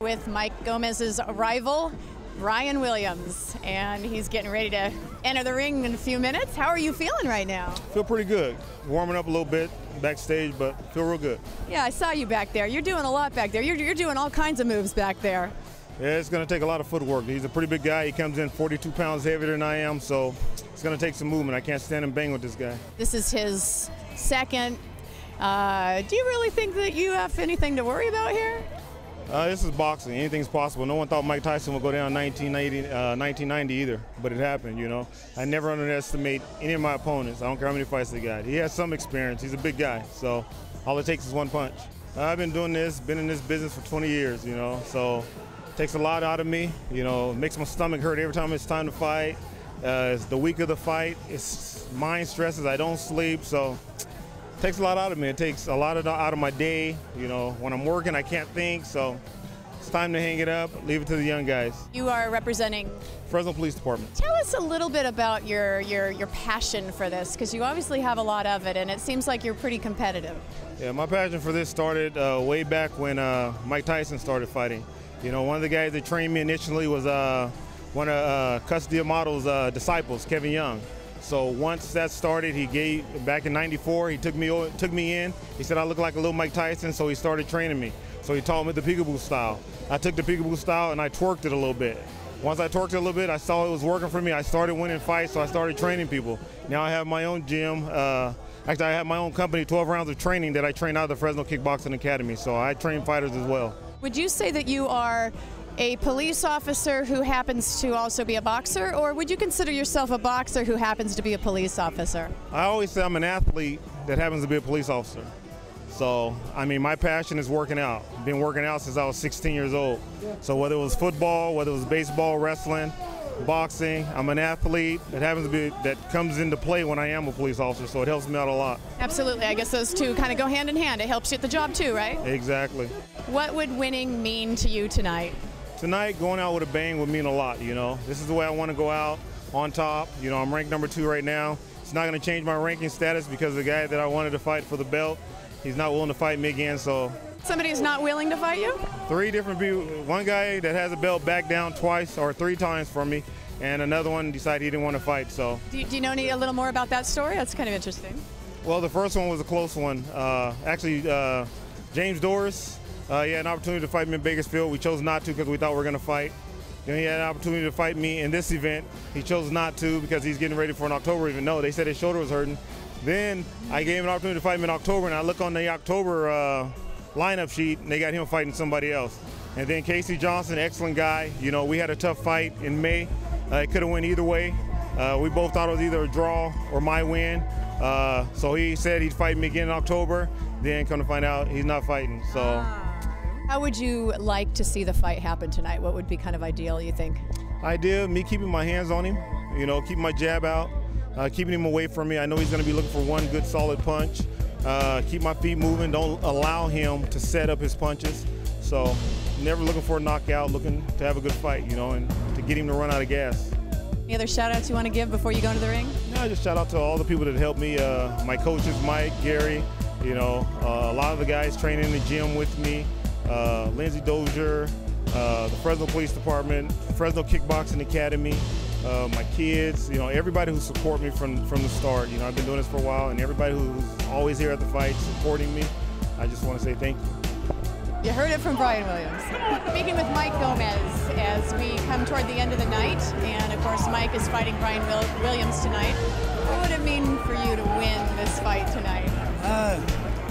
With Mike Gomez's rival, Bryan Williams, and he's getting ready to enter the ring in a few minutes. How are you feeling right now? Feel pretty good. Warming up a little bit backstage, but feel real good. Yeah, I saw you back there. You're doing a lot back there. You're doing all kinds of moves back there. Yeah, it's going to take a lot of footwork. He's a pretty big guy. He comes in 42 pounds heavier than I am, so it's going to take some movement. I can't stand and bang with this guy. This is his second. Do you really think that you have anything to worry about here? This is boxing. Anything's possible. No one thought Mike Tyson would go down 1990 either, but it happened, you know. I never underestimate any of my opponents. I don't care how many fights they got. He has some experience. He's a big guy, so all it takes is one punch. I've been doing this, been in this business for 20 years, you know, so it takes a lot out of me. You know, it makes my stomach hurt every time it's time to fight. It's the week of the fight. It's mind stresses. I don't sleep, so it takes a lot out of me. It takes a lot out of my day. You know, when I'm working, I can't think, so it's time to hang it up, leave it to the young guys. You are representing Fresno Police Department. Tell us a little bit about your passion for this, because you obviously have a lot of it, and it seems like you're pretty competitive. Yeah, my passion for this started way back when Mike Tyson started fighting. You know, one of the guys that trained me initially was one of Custody Model's disciples, Kevin Young. So once that started, back in '94, he took me in. He said I look like a little Mike Tyson, so he started training me. So he taught me the peekaboo style. I took the peekaboo style and I twerked it a little bit. Once I twerked it a little bit, I saw it was working for me. I started winning fights, so I started training people. Now I have my own gym. Actually, I have my own company, 12 rounds of training that I train out of the Fresno Kickboxing Academy. So I train fighters as well. Would you say that you are a police officer who happens to also be a boxer, or would you consider yourself a boxer who happens to be a police officer? I always say I'm an athlete that happens to be a police officer. So, I mean, my passion is working out. I've been working out since I was 16 years old. So whether it was football, whether it was baseball, wrestling, boxing, I'm an athlete that comes into play when I am a police officer, so it helps me out a lot. Absolutely. I guess those two kind of go hand in hand. It helps you at the job too, right? Exactly. What would winning mean to you tonight? Tonight, going out with a bang would mean a lot, you know. This is the way I want to go out, on top. You know, I'm ranked number 2 right now. It's not going to change my ranking status because the guy that I wanted to fight for the belt, he's not willing to fight me again, so. Somebody is not willing to fight you? 3 different people. One guy that has a belt backed down twice or 3 times from me, and another one decided he didn't want to fight, so. Do you know a little more about that story? That's kind of interesting. Well, the first one was a close one. Actually, James Doris, he had an opportunity to fight me in Bakersfield. We chose not to because we thought we were going to fight. Then he had an opportunity to fight me in this event. He chose not to because he's getting ready for an October event. No, they said his shoulder was hurting. Then I gave him an opportunity to fight me in October, and I look on the October lineup sheet, and they got him fighting somebody else. And then Casey Johnson, excellent guy. You know, we had a tough fight in May. It could have went either way. We both thought it was either a draw or my win. So he said he'd fight me again in October. Then come to find out, he's not fighting. So. How would you like to see the fight happen tonight? What would be kind of ideal, you think? Ideal, me keeping my hands on him, you know, keeping my jab out, keeping him away from me. I know he's going to be looking for one good solid punch. Keep my feet moving, don't allow him to set up his punches. So never looking for a knockout, looking to have a good fight, you know, and to get him to run out of gas. Any other shout outs you want to give before you go into the ring? No, just shout out to all the people that helped me, my coaches, Mike, Gary, you know, a lot of the guys training in the gym with me. Lindsay Dozier, the Fresno Police Department, Fresno Kickboxing Academy, my kids, you know, everybody who support me from the start. You know, I've been doing this for a while, and everybody who's always here at the fight supporting me, I just want to say thank you. You heard it from Bryan Williams. Speaking with Mike Gomez as we come toward the end of the night, and of course Mike is fighting Bryan Williams tonight. What would it mean for you to win this fight tonight?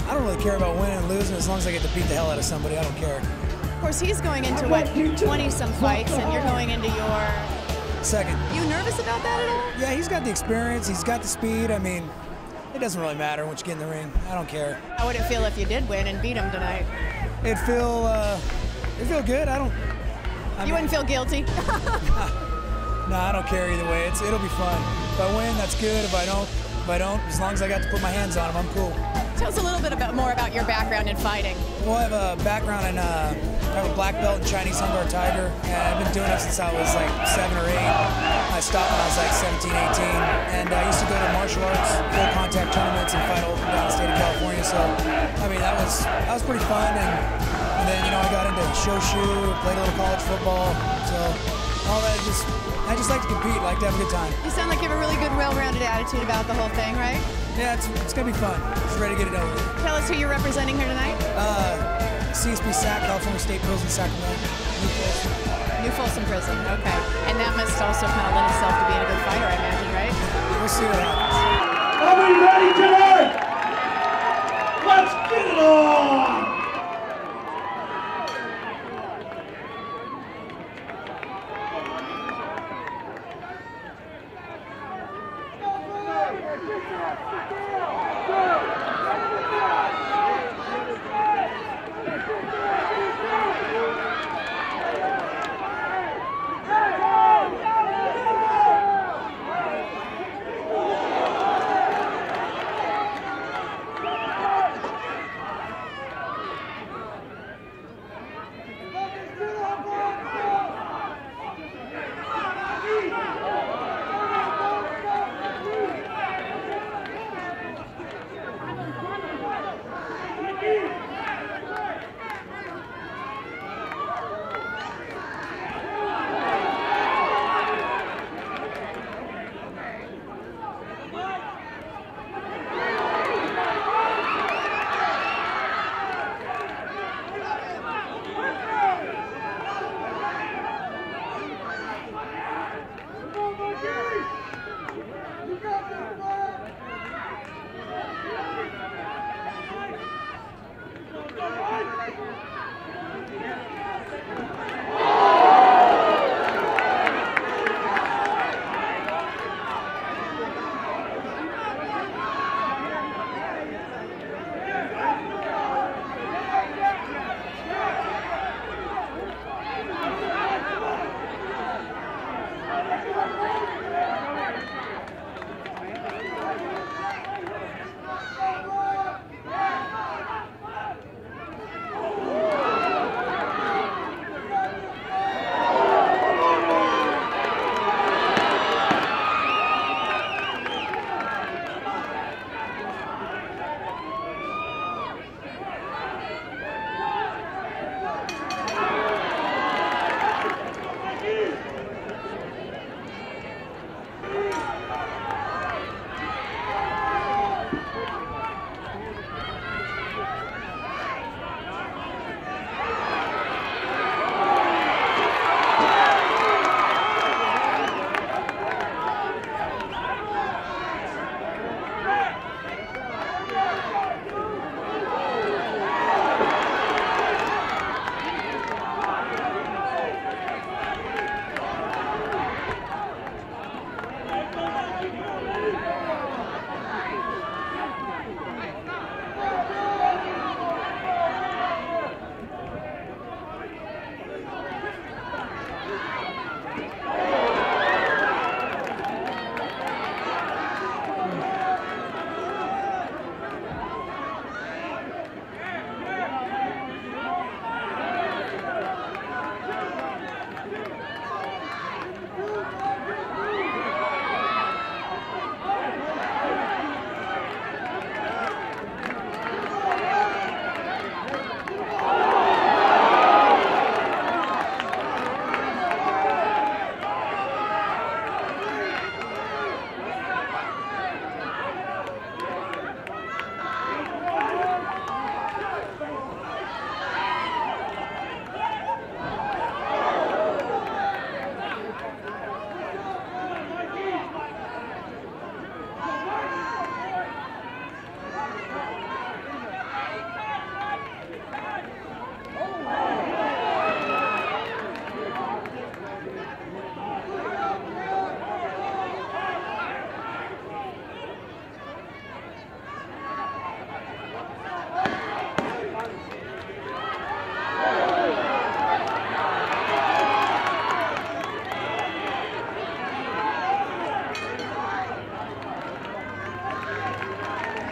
I don't really care about winning and losing as long as I get to beat the hell out of somebody. I don't care. Of course, he's going into, what, 20-some fights, and you're going into your second. You nervous about that at all? Yeah, he's got the experience. He's got the speed. I mean, it doesn't really matter once you get in the ring. I don't care. How would it feel if you did win and beat him tonight? It'd feel good. You wouldn't feel guilty? No, I don't care either way. It'll be fun. If I win, that's good. If I don't, If I don't, as long as I got to put my hands on him, I'm cool. Tell us a little bit more about your background in fighting. Well, I have a background in, I have a black belt in Chinese Hunter Tiger, and I've been doing it since I was like 7 or 8. I stopped when I was like 17, 18, and I used to go to martial arts, full contact tournaments, and fight all down the state of California. So, I mean, that was pretty fun. And then, you know, I got into shoshu, played a little college football. So, all that I just like to compete, like to have a good time. You sound like you have a really good, well-rounded attitude about the whole thing, right? Yeah, it's gonna be fun. Just ready to get it over with. Tell us who you're representing here tonight. CSP SAC, California State Prison, Sacramento. New Folsom Prison, okay. And that must also kind of lend itself to being a good fighter, I imagine, right? We'll see what happens. Are we ready tonight? Let's get it on!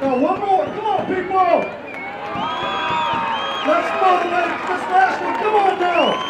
Now one more. Come on, people. Let's motivate this last one. Come on now.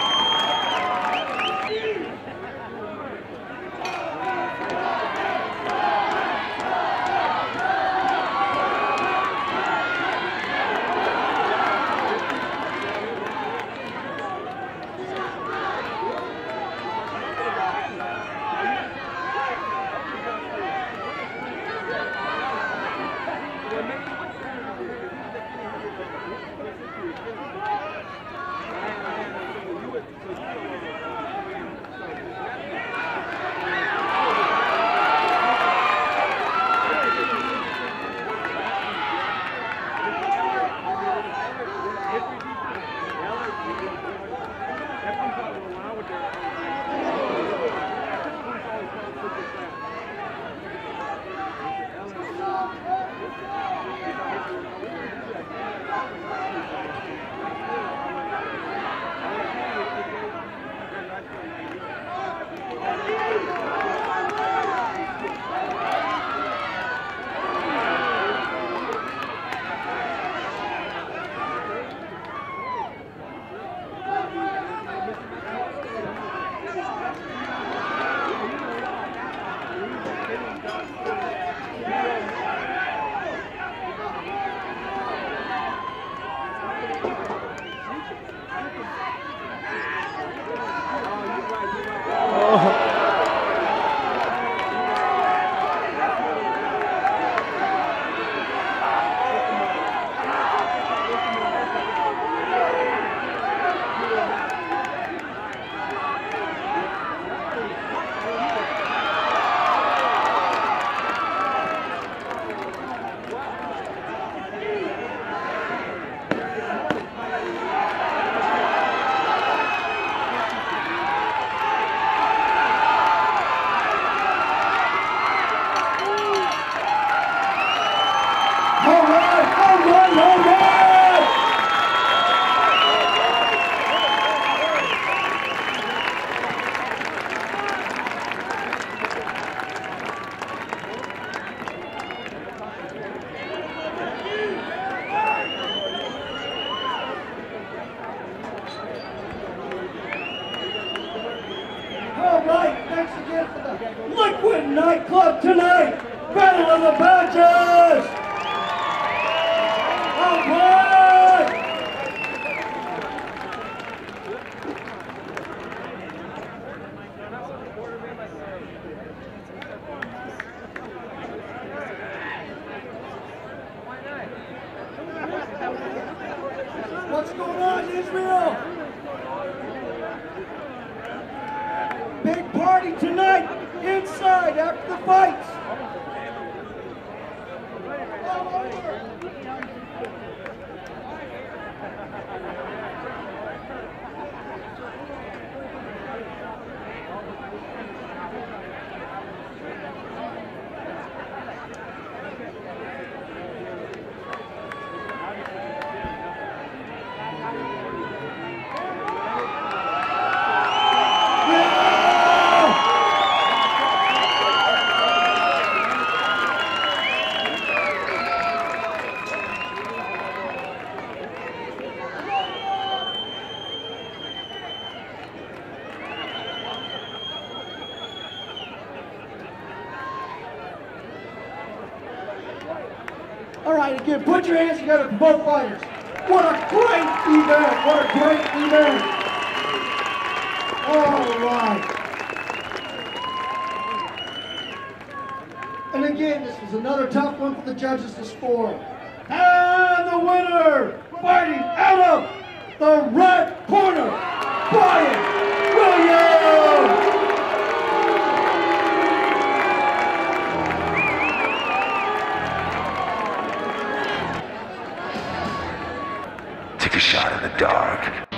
Liquid nightclub tonight. Battle of the Badges. All right. What's going on, Israel? Big party tonight. Inside after the fights. All right, again, put your hands together for both fighters. What a great event! What a great event! All right. And again, this was another tough one for the judges to score. And the winner, fighting out of the red corner, Bryan Williams! Take a shot in the dark.